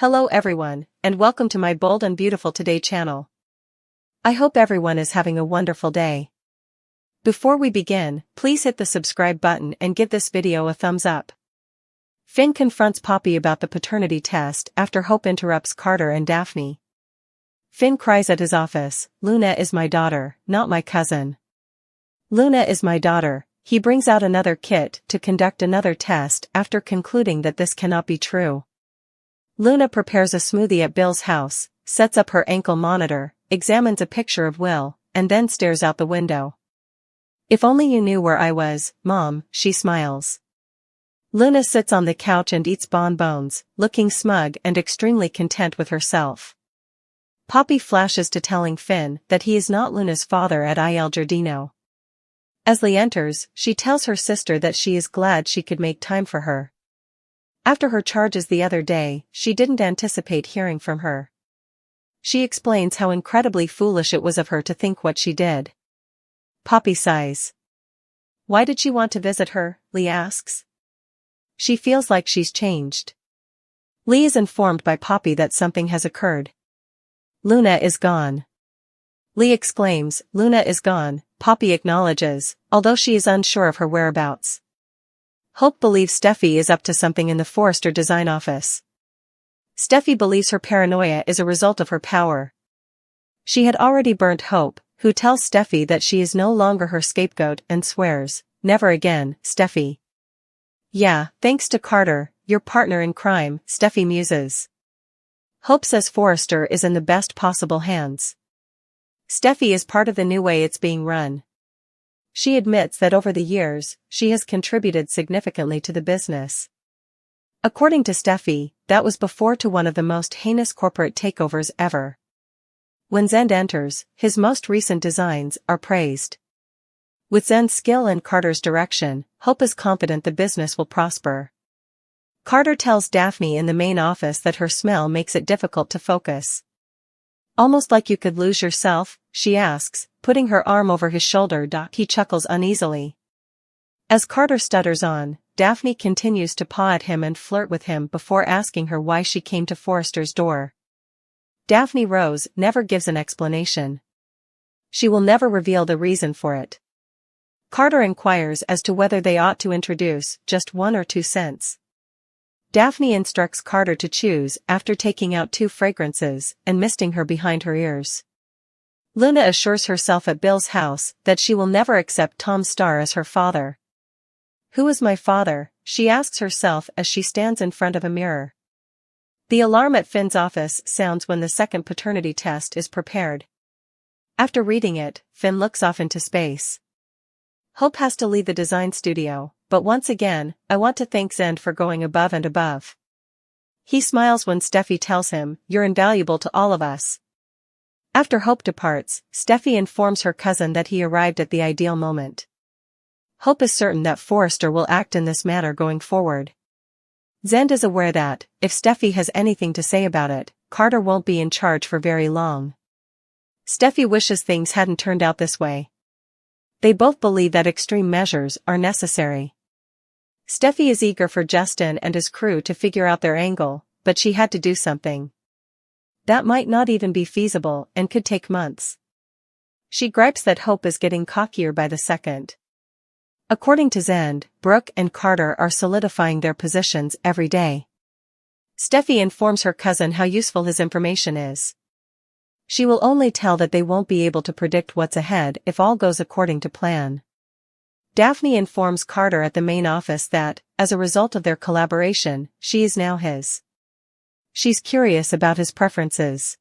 Hello everyone, and welcome to my Bold and Beautiful Today channel. I hope everyone is having a wonderful day. Before we begin, please hit the subscribe button and give this video a thumbs up. Finn confronts Poppy about the paternity test after Hope interrupts Carter and Daphne. Finn cries at his office, "Luna is my daughter, not my cousin. Luna is my daughter." He brings out another kit to conduct another test after concluding that this cannot be true. Luna prepares a smoothie at Bill's house, sets up her ankle monitor, examines a picture of Will, and then stares out the window. "If only you knew where I was, Mom," she smiles. Luna sits on the couch and eats bonbons, looking smug and extremely content with herself. Poppy flashes to telling Finn that he is not Luna's father at Il Giardino. As Lee enters, she tells her sister that she is glad she could make time for her. After her charges the other day, she didn't anticipate hearing from her. She explains how incredibly foolish it was of her to think what she did. Poppy sighs. Why did she want to visit her? Lee asks. She feels like she's changed. Lee is informed by Poppy that something has occurred. Luna is gone. Lee exclaims, "Luna is gone," Poppy acknowledges, although she is unsure of her whereabouts. Hope believes Steffi is up to something in the Forrester design office. Steffi believes her paranoia is a result of her power. She had already burnt Hope, who tells Steffi that she is no longer her scapegoat and swears, "Never again, Steffi." "Yeah, thanks to Carter, your partner in crime," Steffi muses. Hope says Forrester is in the best possible hands. Steffi is part of the new way it's being run. She admits that over the years, she has contributed significantly to the business. According to Steffi, that was before to one of the most heinous corporate takeovers ever. When Zend enters, his most recent designs are praised. With Zend's skill and Carter's direction, Hope is confident the business will prosper. Carter tells Daphne in the main office that her smell makes it difficult to focus. "Almost like you could lose yourself?" she asks, putting her arm over his shoulder. He chuckles uneasily. As Carter stutters on, Daphne continues to paw at him and flirt with him before asking her why she came to Forrester's door. Daphne Rose never gives an explanation. She will never reveal the reason for it. Carter inquires as to whether they ought to introduce just 1 or 2 scents. Daphne instructs Carter to choose after taking out 2 fragrances and misting her behind her ears. Luna assures herself at Bill's house that she will never accept Tom Starr as her father. "Who is my father?" she asks herself as she stands in front of a mirror. The alarm at Finn's office sounds when the second paternity test is prepared. After reading it, Finn looks off into space. Hope has to leave the design studio, but once again, I want to thank Zend for going above and above. He smiles when Steffi tells him, "You're invaluable to all of us." After Hope departs, Steffi informs her cousin that he arrived at the ideal moment. Hope is certain that Forrester will act in this manner going forward. Zend is aware that, if Steffi has anything to say about it, Carter won't be in charge for very long. Steffi wishes things hadn't turned out this way. They both believe that extreme measures are necessary. Steffi is eager for Justin and his crew to figure out their angle, but she had to do something. That might not even be feasible and could take months. She gripes that Hope is getting cockier by the second. According to Zend, Brooke and Carter are solidifying their positions every day. Steffi informs her cousin how useful his information is. She will only tell that they won't be able to predict what's ahead if all goes according to plan. Daphne informs Carter at the main office that, as a result of their collaboration, she is now his. She's curious about his preferences.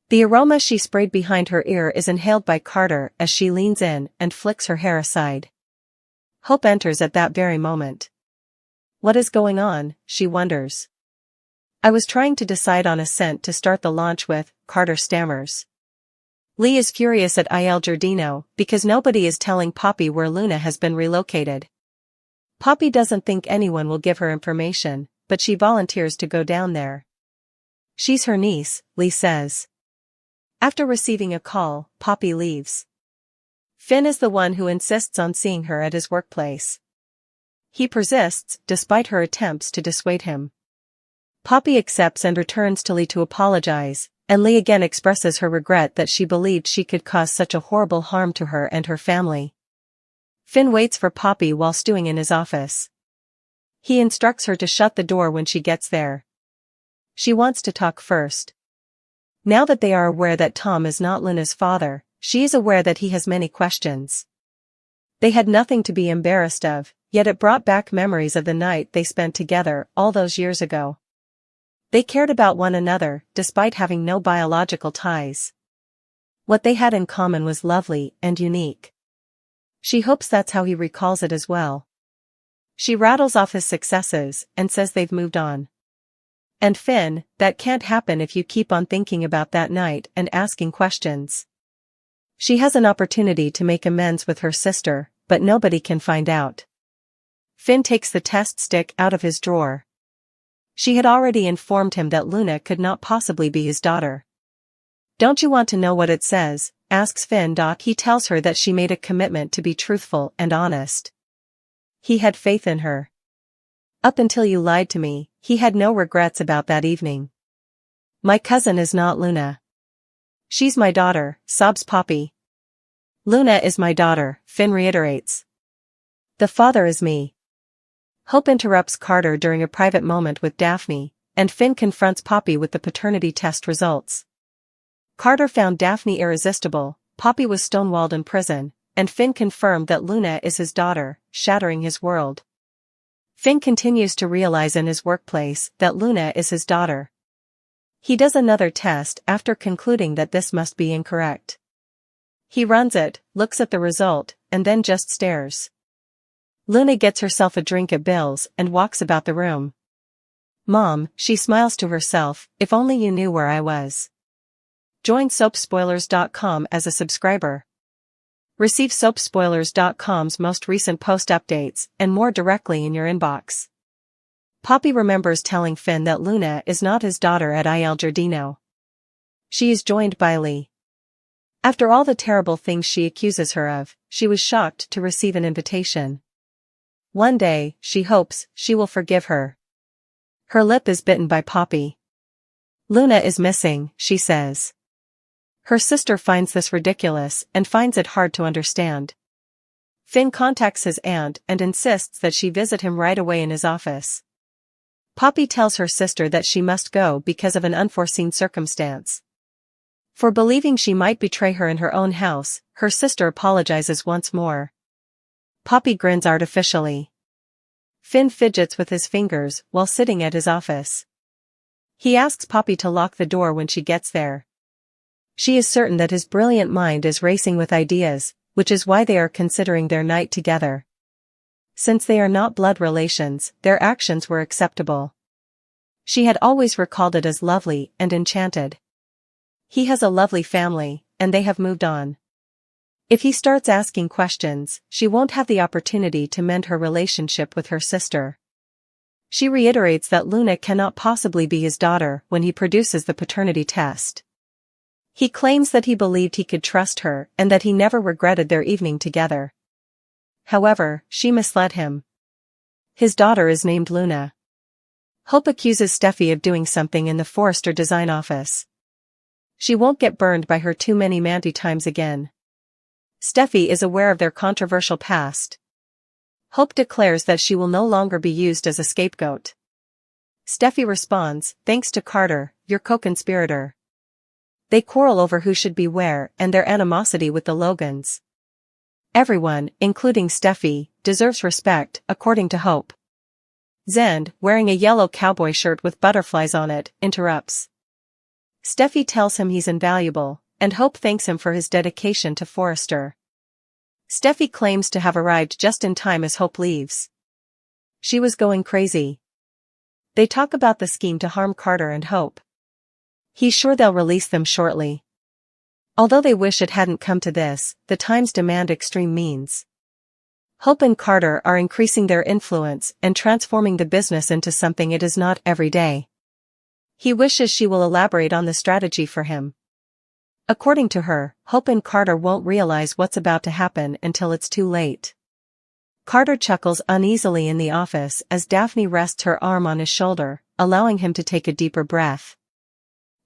The aroma she sprayed behind her ear is inhaled by Carter as she leans in and flicks her hair aside. Hope enters at that very moment. What is going on, she wonders. "I was trying to decide on a scent to start the launch with," Carter stammers. Lee is furious at Il Giardino because nobody is telling Poppy where Luna has been relocated. Poppy doesn't think anyone will give her information, but she volunteers to go down there. She's her niece, Lee says. After receiving a call, Poppy leaves. Finn is the one who insists on seeing her at his workplace. He persists, despite her attempts to dissuade him. Poppy accepts and returns to Lee to apologize, and Lee again expresses her regret that she believed she could cause such a horrible harm to her and her family. Finn waits for Poppy while stewing in his office. He instructs her to shut the door when she gets there. She wants to talk first. Now that they are aware that Tom is not Luna's father, she is aware that he has many questions. They had nothing to be embarrassed of, yet it brought back memories of the night they spent together all those years ago. They cared about one another, despite having no biological ties. What they had in common was lovely and unique. She hopes that's how he recalls it as well. She rattles off his successes and says they've moved on. And Finn, that can't happen if you keep on thinking about that night and asking questions. She has an opportunity to make amends with her sister, but nobody can find out. Finn takes the test stick out of his drawer. She had already informed him that Luna could not possibly be his daughter. "Don't you want to know what it says?" asks Finn. He tells her that she made a commitment to be truthful and honest. He had faith in her. "Up until you lied to me, he had no regrets about that evening." "My cousin is not Luna." "She's my daughter," sobs Poppy. "Luna is my daughter," Finn reiterates. "The father is me." Hope interrupts Carter during a private moment with Daphne, and Finn confronts Poppy with the paternity test results. Carter found Daphne irresistible, Poppy was stonewalled in prison, and Finn confirmed that Luna is his daughter, shattering his world. Finn continues to realize in his workplace that Luna is his daughter. He does another test after concluding that this must be incorrect. He runs it, looks at the result, and then just stares. Luna gets herself a drink at Bill's and walks about the room. "Mom," she smiles to herself, "if only you knew where I was." Join SoapSpoilers.com as a subscriber. Receive SoapSpoilers.com's most recent post updates and more directly in your inbox. Poppy remembers telling Finn that Luna is not his daughter at Il Giardino. She is joined by Lee. After all the terrible things she accuses her of, she was shocked to receive an invitation. One day, she hopes, she will forgive her. Her lip is bitten by Poppy. "Luna is missing," she says. Her sister finds this ridiculous and finds it hard to understand. Finn contacts his aunt and insists that she visit him right away in his office. Poppy tells her sister that she must go because of an unforeseen circumstance. For believing she might betray her in her own house, her sister apologizes once more. Poppy grins artificially. Finn fidgets with his fingers while sitting at his office. He asks Poppy to lock the door when she gets there. She is certain that his brilliant mind is racing with ideas, which is why they are considering their night together. Since they are not blood relations, their actions were acceptable. She had always recalled it as lovely and enchanted. He has a lovely family, and they have moved on. If he starts asking questions, she won't have the opportunity to mend her relationship with her sister. She reiterates that Luna cannot possibly be his daughter when he produces the paternity test. He claims that he believed he could trust her and that he never regretted their evening together. However, she misled him. His daughter is named Luna. Hope accuses Steffi of doing something in the Forrester design office. She won't get burned by her too many Mandy times again. Steffi is aware of their controversial past. Hope declares that she will no longer be used as a scapegoat. Steffi responds, "Thanks to Carter, your co-conspirator." They quarrel over who should be where and their animosity with the Logans. Everyone, including Steffi, deserves respect, according to Hope. Zend, wearing a yellow cowboy shirt with butterflies on it, interrupts. Steffi tells him he's invaluable, and Hope thanks him for his dedication to Forrester. Steffi claims to have arrived just in time as Hope leaves. She was going crazy. They talk about the scheme to harm Carter and Hope. He's sure they'll release them shortly. Although they wish it hadn't come to this, the times demand extreme means. Hope and Carter are increasing their influence and transforming the business into something it is not every day. He wishes she will elaborate on the strategy for him. According to her, Hope and Carter won't realize what's about to happen until it's too late. Carter chuckles uneasily in the office as Daphne rests her arm on his shoulder, allowing him to take a deeper breath.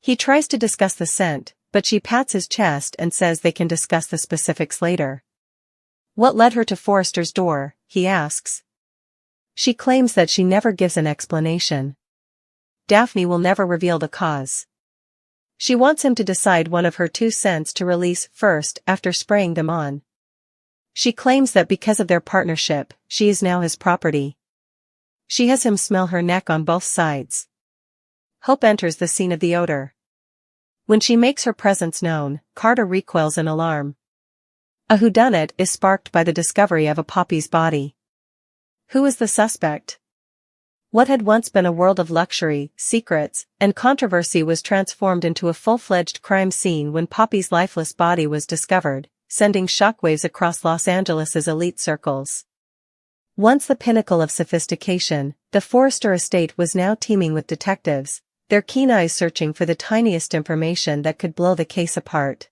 He tries to discuss the scent, but she pats his chest and says they can discuss the specifics later. What led her to Forrester's door, he asks. She claims that she never gives an explanation. Daphne will never reveal the cause. She wants him to decide one of her 2 cents to release first after spraying them on. She claims that because of their partnership, she is now his property. She has him smell her neck on both sides. Hope enters the scene of the odor. When she makes her presence known, Carter recoils in alarm. A whodunit is sparked by the discovery of a Poppy's body. Who is the suspect? What had once been a world of luxury, secrets, and controversy was transformed into a full-fledged crime scene when Poppy's lifeless body was discovered, sending shockwaves across Los Angeles' elite circles. Once the pinnacle of sophistication, the Forrester estate was now teeming with detectives, their keen eyes searching for the tiniest information that could blow the case apart.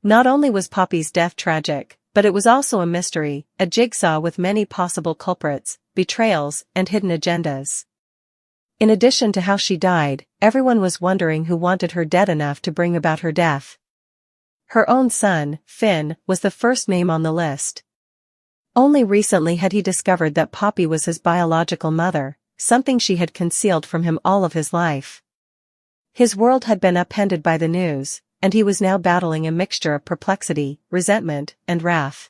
Not only was Poppy's death tragic, but it was also a mystery, a jigsaw with many possible culprits, betrayals, and hidden agendas. In addition to how she died, everyone was wondering who wanted her dead enough to bring about her death. Her own son, Finn, was the first name on the list. Only recently had he discovered that Poppy was his biological mother, something she had concealed from him all of his life. His world had been upended by the news, and he was now battling a mixture of perplexity, resentment, and wrath.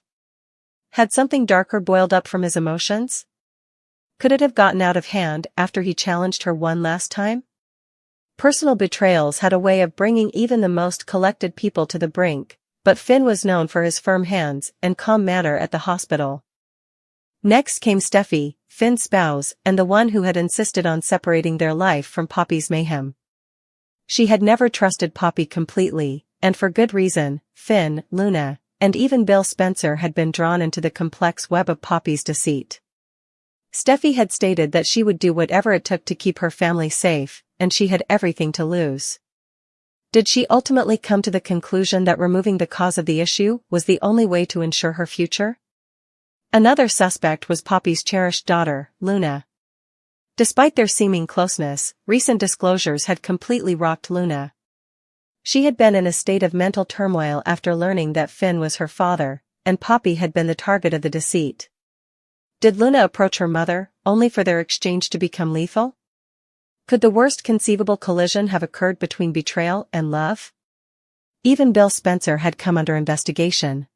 Had something darker boiled up from his emotions? Could it have gotten out of hand after he challenged her one last time? Personal betrayals had a way of bringing even the most collected people to the brink, but Finn was known for his firm hands and calm manner at the hospital. Next came Steffi, Finn's spouse and the one who had insisted on separating their life from Poppy's mayhem. She had never trusted Poppy completely, and for good reason. Finn, Luna, and even Bill Spencer had been drawn into the complex web of Poppy's deceit. Steffi had stated that she would do whatever it took to keep her family safe, and she had everything to lose. Did she ultimately come to the conclusion that removing the cause of the issue was the only way to ensure her future? Another suspect was Poppy's cherished daughter, Luna. Despite their seeming closeness, recent disclosures had completely rocked Luna. She had been in a state of mental turmoil after learning that Finn was her father, and Poppy had been the target of the deceit. Did Luna approach her mother, only for their exchange to become lethal? Could the worst conceivable collision have occurred between betrayal and love? Even Bill Spencer had come under investigation.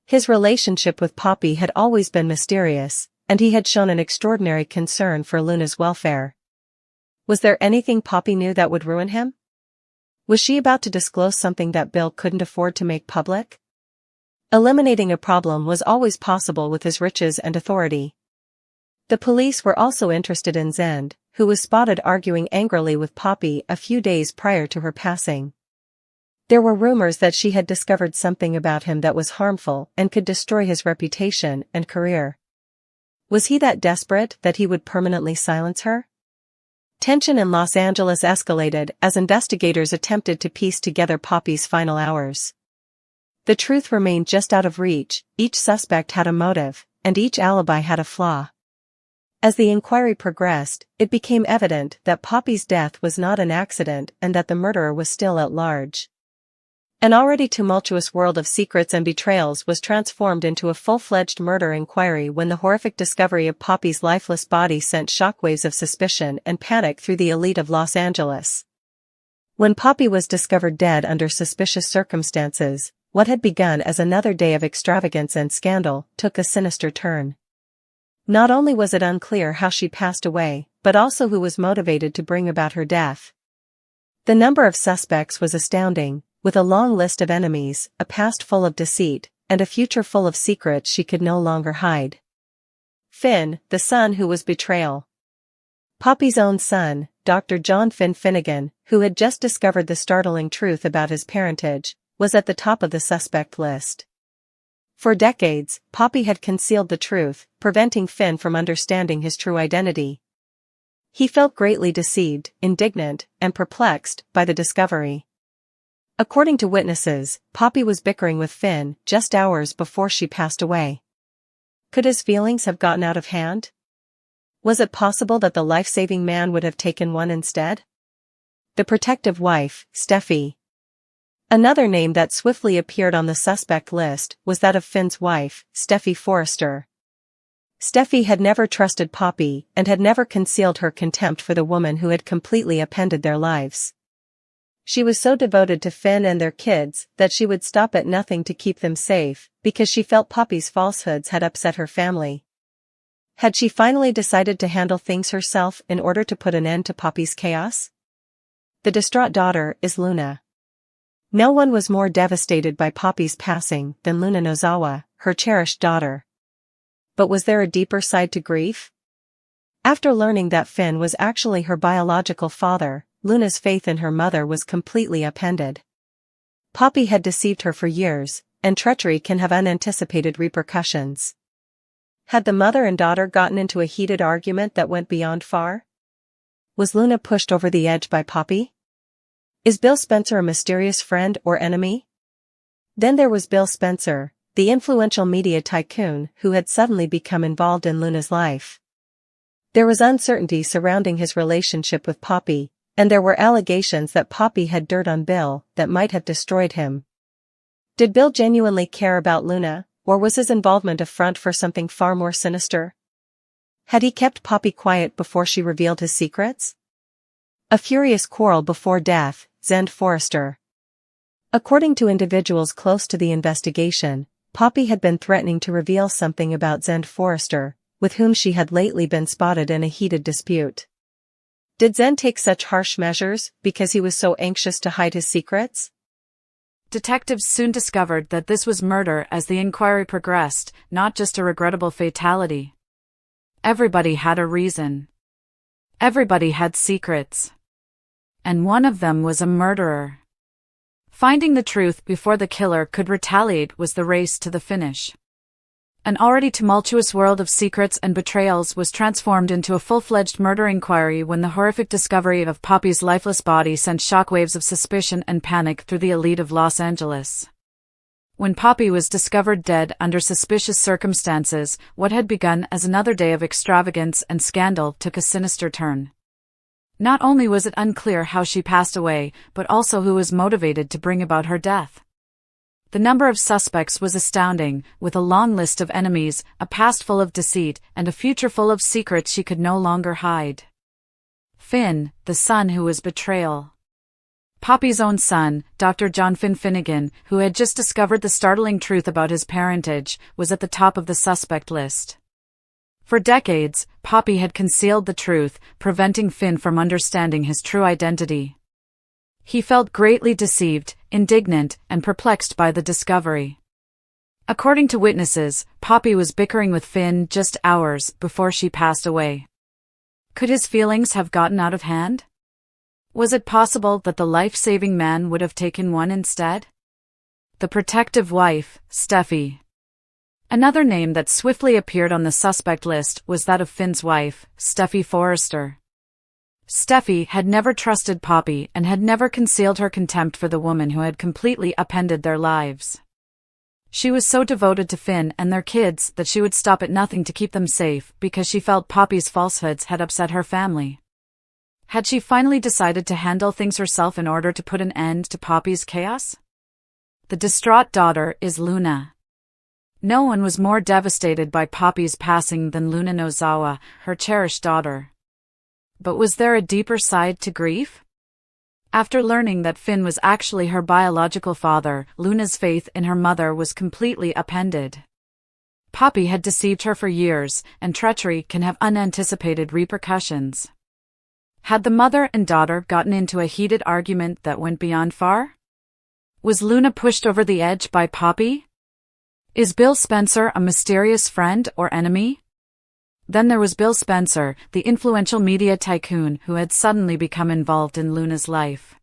His relationship with Poppy had always been mysterious, and he had shown an extraordinary concern for Luna's welfare. Was there anything Poppy knew that would ruin him? Was she about to disclose something that Bill couldn't afford to make public? Eliminating a problem was always possible with his riches and authority. The police were also interested in Zend, who was spotted arguing angrily with Poppy a few days prior to her passing. There were rumors that she had discovered something about him that was harmful and could destroy his reputation and career. Was he that desperate that he would permanently silence her? Tension in Los Angeles escalated as investigators attempted to piece together Poppy's final hours. The truth remained just out of reach, each suspect had a motive, and each alibi had a flaw. As the inquiry progressed, it became evident that Poppy's death was not an accident and that the murderer was still at large. An already tumultuous world of secrets and betrayals was transformed into a full-fledged murder inquiry when the horrific discovery of Poppy's lifeless body sent shockwaves of suspicion and panic through the elite of Los Angeles. When Poppy was discovered dead under suspicious circumstances, what had begun as another day of extravagance and scandal took a sinister turn. Not only was it unclear how she passed away, but also who was motivated to bring about her death. The number of suspects was astounding, with a long list of enemies, a past full of deceit, and a future full of secrets she could no longer hide. Finn, the son who was betrayal. Poppy's own son, Dr. John Finn Finnegan, who had just discovered the startling truth about his parentage, was at the top of the suspect list. For decades, Poppy had concealed the truth, preventing Finn from understanding his true identity. He felt greatly deceived, indignant, and perplexed by the discovery. According to witnesses, Poppy was bickering with Finn just hours before she passed away. Could his feelings have gotten out of hand? Was it possible that the life-saving man would have taken one instead? The protective wife, Steffi. Another name that swiftly appeared on the suspect list was that of Finn's wife, Steffi Forrester. Steffi had never trusted Poppy and had never concealed her contempt for the woman who had completely upended their lives. She was so devoted to Finn and their kids that she would stop at nothing to keep them safe, because she felt Poppy's falsehoods had upset her family. Had she finally decided to handle things herself in order to put an end to Poppy's chaos? The distraught daughter is Luna. No one was more devastated by Poppy's passing than Luna Nozawa, her cherished daughter. But was there a deeper side to grief? After learning that Finn was actually her biological father, Luna's faith in her mother was completely upended. Poppy had deceived her for years, and treachery can have unanticipated repercussions. Had the mother and daughter gotten into a heated argument that went beyond far? Was Luna pushed over the edge by Poppy? Is Bill Spencer a mysterious friend or enemy? Then there was Bill Spencer, the influential media tycoon who had suddenly become involved in Luna's life. There was uncertainty surrounding his relationship with Poppy, and there were allegations that Poppy had dirt on Bill that might have destroyed him. Did Bill genuinely care about Luna, or was his involvement a front for something far more sinister? Had he kept Poppy quiet before she revealed his secrets? A furious quarrel before death, Zend Forrester. According to individuals close to the investigation, Poppy had been threatening to reveal something about Zend Forrester, with whom she had lately been spotted in a heated dispute. Did Zend take such harsh measures because he was so anxious to hide his secrets? Detectives soon discovered that this was murder as the inquiry progressed, not just a regrettable fatality. Everybody had a reason. Everybody had secrets. And one of them was a murderer. Finding the truth before the killer could retaliate was the race to the finish. An already tumultuous world of secrets and betrayals was transformed into a full-fledged murder inquiry when the horrific discovery of Poppy's lifeless body sent shockwaves of suspicion and panic through the elite of Los Angeles. When Poppy was discovered dead under suspicious circumstances, what had begun as another day of extravagance and scandal took a sinister turn. Not only was it unclear how she passed away, but also who was motivated to bring about her death. The number of suspects was astounding, with a long list of enemies, a past full of deceit, and a future full of secrets she could no longer hide. Finn, the son who was betrayal. Poppy's own son, Dr. John Finn Finnegan, who had just discovered the startling truth about his parentage, was at the top of the suspect list. For decades, Poppy had concealed the truth, preventing Finn from understanding his true identity. He felt greatly deceived, indignant, and perplexed by the discovery. According to witnesses, Poppy was bickering with Finn just hours before she passed away. Could his feelings have gotten out of hand? Was it possible that the life-saving man would have taken one instead? The protective wife, Steffi. Another name that swiftly appeared on the suspect list was that of Finn's wife, Steffi Forrester. Steffi had never trusted Poppy and had never concealed her contempt for the woman who had completely upended their lives. She was so devoted to Finn and their kids that she would stop at nothing to keep them safe because she felt Poppy's falsehoods had upset her family. Had she finally decided to handle things herself in order to put an end to Poppy's chaos? The distraught daughter is Luna. No one was more devastated by Poppy's passing than Luna Nozawa, her cherished daughter. But was there a deeper side to grief? After learning that Finn was actually her biological father, Luna's faith in her mother was completely upended. Poppy had deceived her for years, and treachery can have unanticipated repercussions. Had the mother and daughter gotten into a heated argument that went beyond far? Was Luna pushed over the edge by Poppy? Is Bill Spencer a mysterious friend or enemy? Then there was Bill Spencer, the influential media tycoon who had suddenly become involved in Luna's life.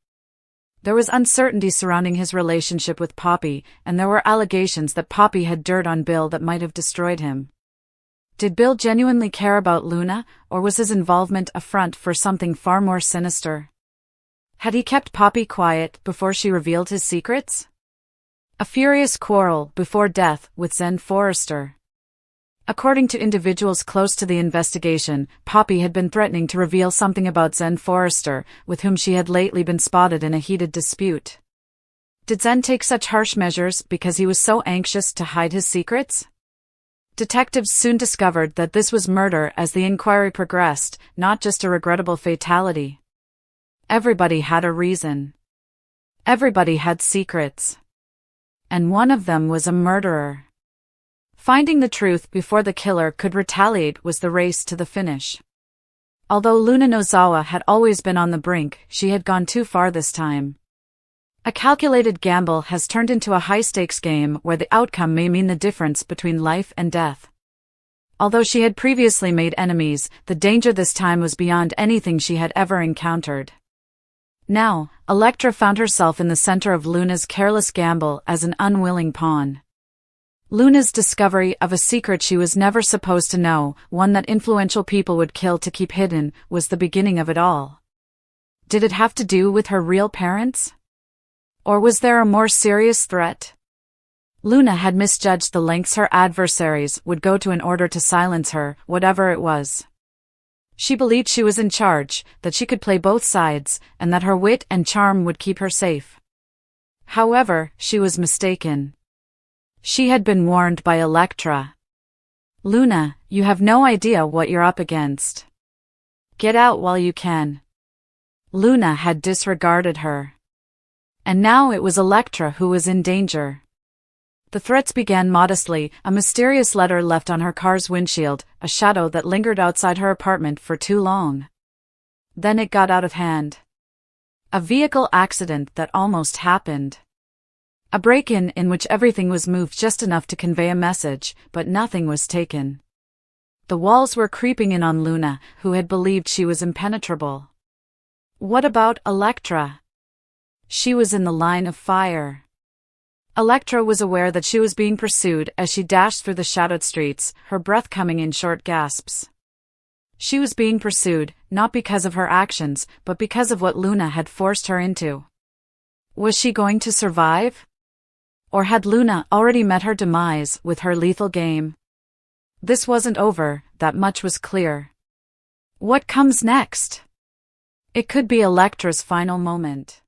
There was uncertainty surrounding his relationship with Poppy, and there were allegations that Poppy had dirt on Bill that might have destroyed him. Did Bill genuinely care about Luna, or was his involvement a front for something far more sinister? Had he kept Poppy quiet before she revealed his secrets? A furious quarrel before death with Zend Forrester. According to individuals close to the investigation, Poppy had been threatening to reveal something about Zen Forrester, with whom she had lately been spotted in a heated dispute. Did Zen take such harsh measures because he was so anxious to hide his secrets? Detectives soon discovered that this was murder as the inquiry progressed, not just a regrettable fatality. Everybody had a reason. Everybody had secrets. And one of them was a murderer. Finding the truth before the killer could retaliate was the race to the finish. Although Luna Nozawa had always been on the brink, she had gone too far this time. A calculated gamble has turned into a high-stakes game where the outcome may mean the difference between life and death. Although she had previously made enemies, the danger this time was beyond anything she had ever encountered. Now, Electra found herself in the center of Luna's careless gamble as an unwilling pawn. Luna's discovery of a secret she was never supposed to know, one that influential people would kill to keep hidden, was the beginning of it all. Did it have to do with her real parents? Or was there a more serious threat? Luna had misjudged the lengths her adversaries would go to in order to silence her, whatever it was. She believed she was in charge, that she could play both sides, and that her wit and charm would keep her safe. However, she was mistaken. She had been warned by Electra. Luna, you have no idea what you're up against. Get out while you can. Luna had disregarded her. And now it was Electra who was in danger. The threats began modestly, a mysterious letter left on her car's windshield, a shadow that lingered outside her apartment for too long. Then it got out of hand. A vehicle accident that almost happened. A break-in in which everything was moved just enough to convey a message, but nothing was taken. The walls were creeping in on Luna, who had believed she was impenetrable. What about Electra? She was in the line of fire. Electra was aware that she was being pursued as she dashed through the shadowed streets, her breath coming in short gasps. She was being pursued, not because of her actions, but because of what Luna had forced her into. Was she going to survive? Or had Luna already met her demise with her lethal game? This wasn't over, that much was clear. What comes next? It could be Electra's final moment.